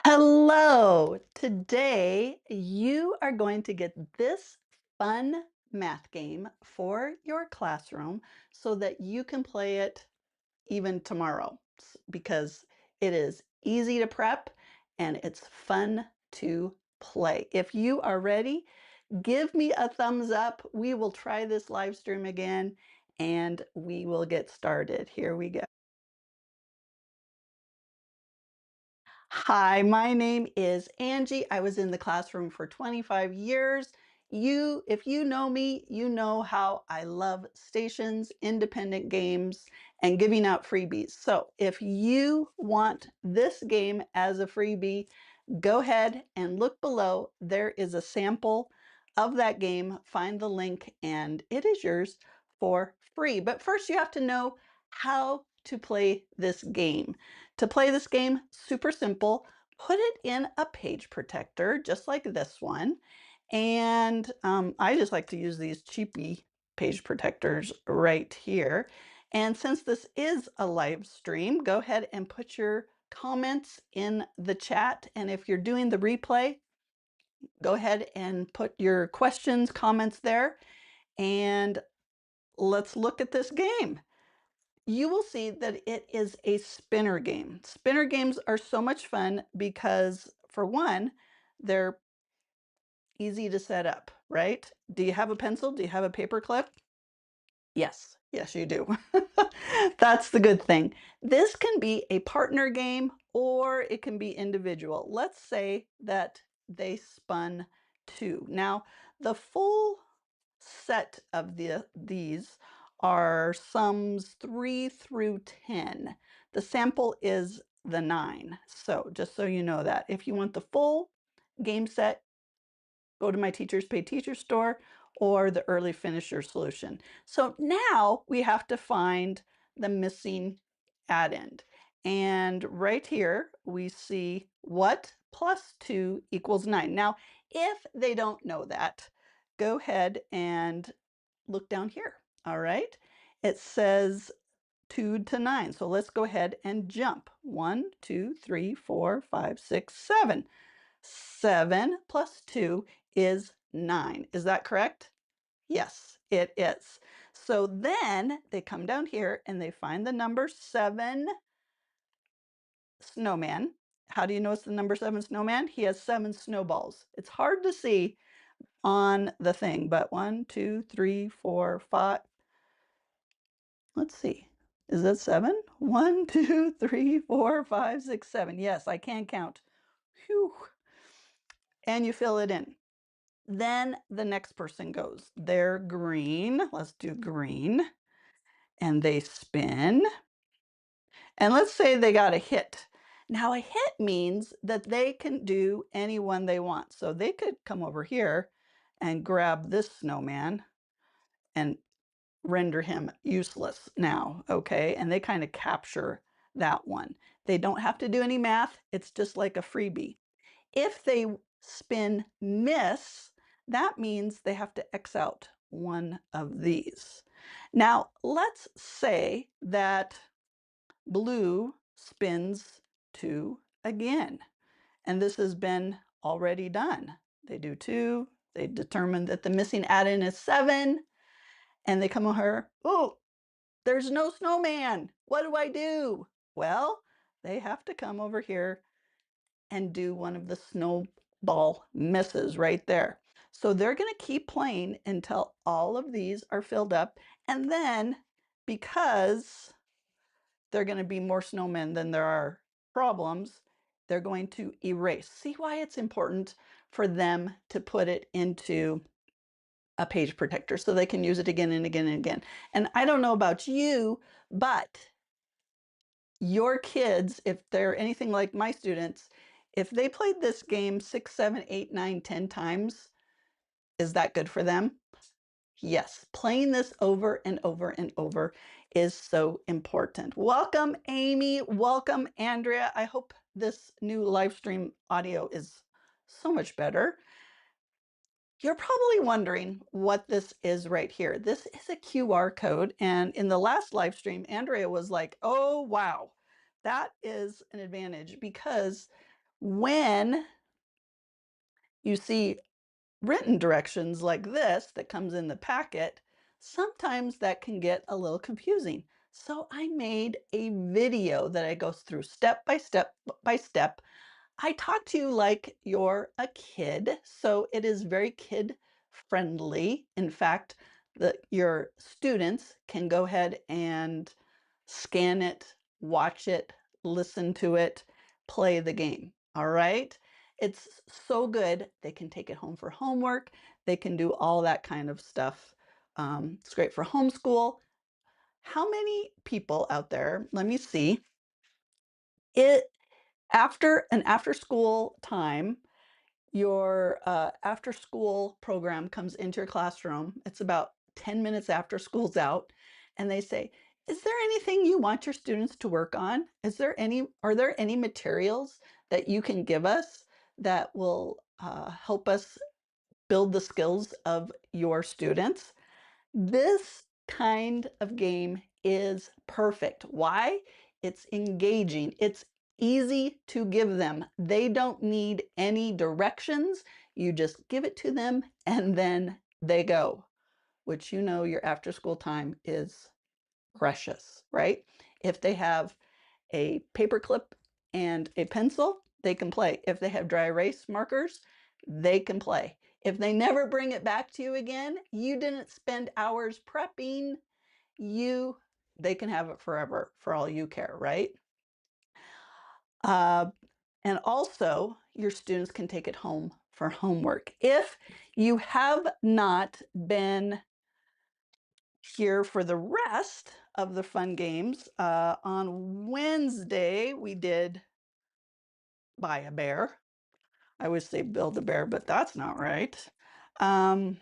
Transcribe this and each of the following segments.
Hello! Today you are going to get this fun math game for your classroom so that you can play it even tomorrow because it is easy to prep and it's fun to play. If you are ready, give me a thumbs up. We will try this live stream again and we will get started. Here we go. Hi, my name is Angie. I was in the classroom for 25 years. If you know me, you know how I love stations, independent games, and giving out freebies. So if you want this game as a freebie, go ahead and look below. There is a sample of that game. Find the link and it is yours for free. But first you have to know how to play this game. To play this game, super simple. Put it in a page protector, just like this one. And I just like to use these cheapy page protectors right here. And since this is a live stream, go ahead and put your comments in the chat. And if you're doing the replay, go ahead and put your questions, comments there. And let's look at this game. You will see that it is a spinner game. Spinner games are so much fun because, for one, they're easy to set up, right? Do you have a pencil? Do you have a paper clip? Yes, yes, you do. That's the good thing. This can be a partner game or it can be individual. Let's say that they spun two. Now, the full set of these are sums 3 through 10. The sample is the 9. So just so you know that. If you want the full game set, go to my Teachers Pay Teacher store or the early finisher solution. So now we have to find the missing addend. And right here we see what plus 2 equals 9. Now, if they don't know that, go ahead and look down here. All right. It says 2 to 9. So let's go ahead and jump. 1, 2, 3, 4, 5, 6, 7. 7 plus 2 is 9. Is that correct? Yes, it is. So then they come down here and they find the number 7 snowman. How do you know it's the number 7 snowman? He has 7 snowballs. It's hard to see on the thing, but 1, 2, 3, 4, 5. Let's see. Is that 7? 1, 2, 3, 4, 5, 6, 7. Yes, I can count. Phew. And you fill it in. Then the next person goes. They're green. Let's do green. And they spin. And let's say they got a hit. Now, a hit means that they can do any one they want. So they could come over here and grab this snowman and render him useless now, okay? And they kind of capture that one. They don't have to do any math. It's just like a freebie. If they spin miss, that means they have to X out one of these. Now, let's say that blue spins 2 again, and this has been already done. They do 2, they determine that the missing addend is 7, and they come over, oh, there's no snowman. What do I do? Well, they have to come over here and do one of the snowball misses right there. So they're going to keep playing until all of these are filled up. And then, because they're going to be more snowmen than there are problems, they're going to erase. See why it's important for them to put it into a page protector so they can use it again and again and again. And I don't know about you, but your kids, if they're anything like my students, if they played this game 6, 7, 8, 9, 10 times, is that good for them? Yes, playing this over and over and over is so important. Welcome, Amy. Welcome, Andrea. I hope this new live stream audio is so much better. You're probably wondering what this is right here. This is a QR code. And in the last live stream, Andrea was like, oh, wow, that is an advantage because When you see written directions like this that comes in the packet, sometimes that can get a little confusing. So I made a video that I go through step by step by step. I talk to you like you're a kid, so it is very kid friendly. In fact, your students can go ahead and scan it, watch it, listen to it, play the game. All right. It's so good. They can take it home for homework. They can do all that kind of stuff. It's great for homeschool. How many people out there, let me see, it after an after school time, your after school program comes into your classroom. It's about 10 minutes after school's out, and they say, is there anything you want your students to work on? Are there any materials that you can give us that will help us build the skills of your students? This kind of game is perfect. Why? It's engaging. It's easy to give them. They don't need any directions. You just give it to them and then they go, which you know your after school time is precious, right? If they have a paperclip and a pencil, they can play. If they have dry erase markers, they can play. If they never bring it back to you again, you didn't spend hours prepping, they can have it forever for all you care, right? Uh, and also, your students can take it home for homework. If you have not been here for the rest of the fun games, on Wednesday, we did Buy a Bear. I would say Build a Bear, but that's not right. Um,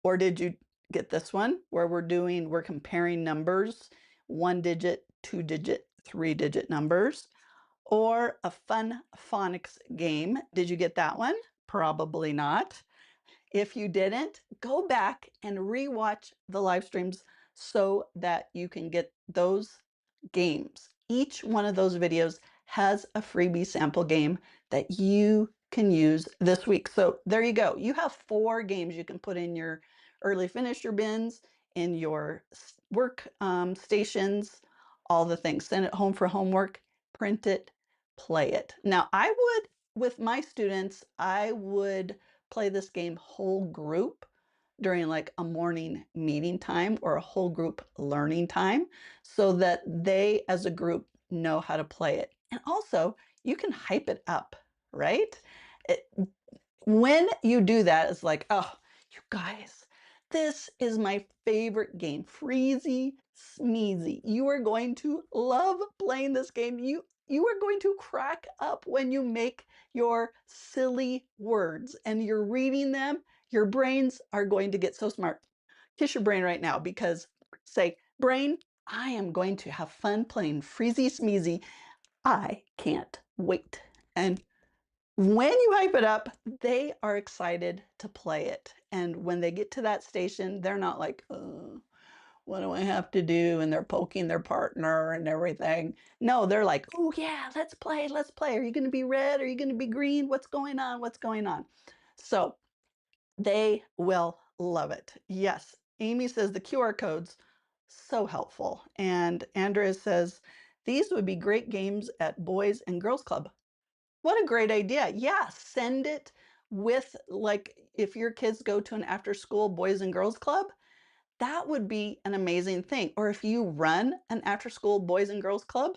or did you get this one where we're comparing numbers, 1-digit, 2-digit, 3-digit numbers, or a fun phonics game? Did you get that one? Probably not. If you didn't, go back and rewatch the live streams so that you can get those games. Each one of those videos has a freebie sample game that you can use this week. So there you go. You have 4 games you can put in your early finisher bins, in your work stations, all the things. Send it home for homework, print it, play it. Now, with my students, I would play this game whole group during like a morning meeting time or a whole group learning time so that they as a group know how to play it. And also, you can hype it up, right? It, when you do that, it's like, oh, you guys, this is my favorite game, Freezy Smeezy. You are going to love playing this game. You are going to crack up when you make your silly words and you're reading them. Your brains are going to get so smart. Kiss your brain right now because say, brain, I am going to have fun playing Freezy Smeezy. I can't wait. And when you hype it up, they are excited to play it. And when they get to that station, they're not like, what do I have to do? And they're poking their partner and everything. No, they're like, oh yeah, let's play, let's play. Are you going to be red? Are you going to be green? What's going on? What's going on? So they will love it. Yes, Amy says the QR codes, so helpful. And Andrea says, these would be great games at Boys and Girls Club. What a great idea. Yeah, send it with, like, if your kids go to an after school Boys and Girls Club, that would be an amazing thing. Or if you run an after school Boys and Girls Club,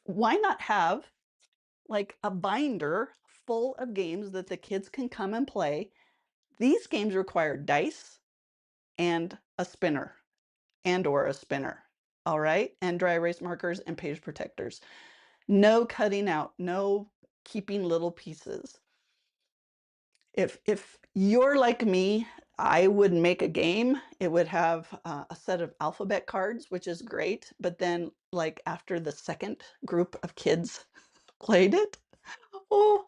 why not have like a binder full of games that the kids can come and play? These games require dice and a spinner or a spinner. All right. And dry erase markers and page protectors. No cutting out, no keeping little pieces. If you're like me, I would make a game. It would have a set of alphabet cards, which is great. But then, like after the second group of kids played it, oh,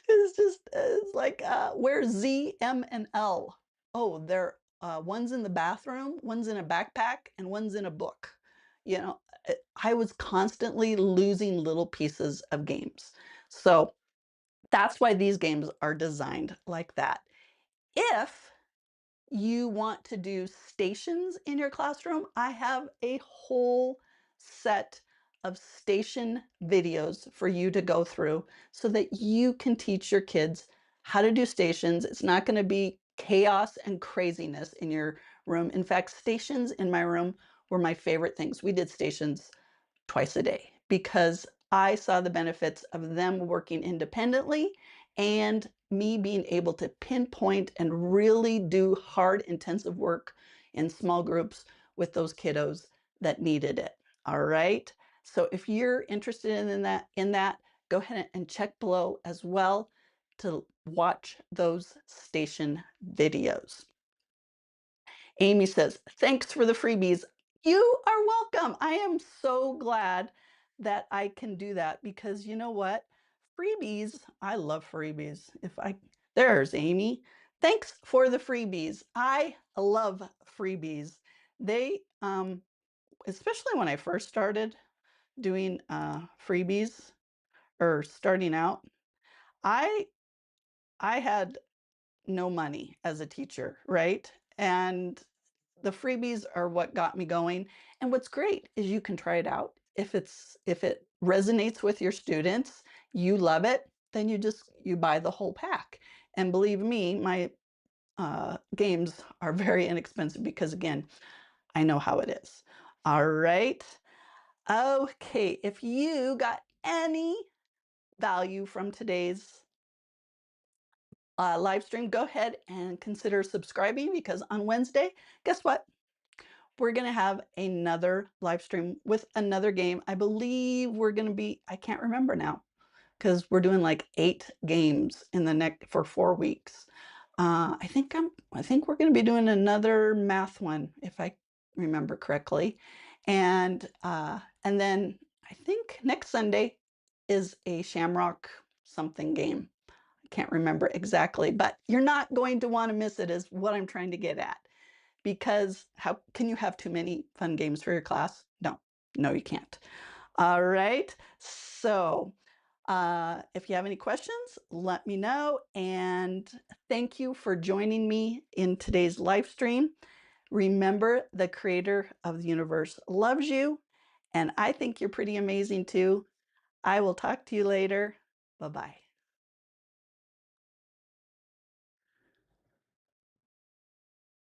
it's like where's Z, M, and L? Oh, they're one's in the bathroom, one's in a backpack, and one's in a book. You know, I was constantly losing little pieces of games. So that's why these games are designed like that. If you want to do stations in your classroom, I have a whole set of station videos for you to go through so that you can teach your kids how to do stations. It's not going to be chaos and craziness in your room. In fact, stations in my room were my favorite things. We did stations twice a day because I saw the benefits of them working independently and me being able to pinpoint and really do hard, intensive work in small groups with those kiddos that needed it. All right. So if you're interested in that, go ahead and check below as well to watch those station videos. Amy says, thanks for the freebies. You are welcome. I am so glad that I can do that because you know what? Freebies, I love freebies. There's Amy. Thanks for the freebies. I love freebies. They, especially when I first started doing freebies or starting out, I I had no money as a teacher, right? And the freebies are what got me going. And what's great is you can try it out. If it resonates with your students, you love it, then you buy the whole pack. And believe me, my games are very inexpensive because again, I know how it is. All right. Okay. If you got any value from today's live stream, go ahead and consider subscribing because on Wednesday, guess what? We're going to have another live stream with another game. I believe we're going to be, I can't remember now because we're doing like 8 games in the next for 4 weeks. I think we're going to be doing another math one if I remember correctly. And then I think next Sunday is a Shamrock something game. Can't remember exactly, but you're not going to want to miss it is what I'm trying to get at. Because how can you have too many fun games for your class? No, you can't. All right. So if you have any questions, let me know. And thank you for joining me in today's live stream. Remember, the creator of the universe loves you, and I think you're pretty amazing too. I will talk to you later. Bye-bye.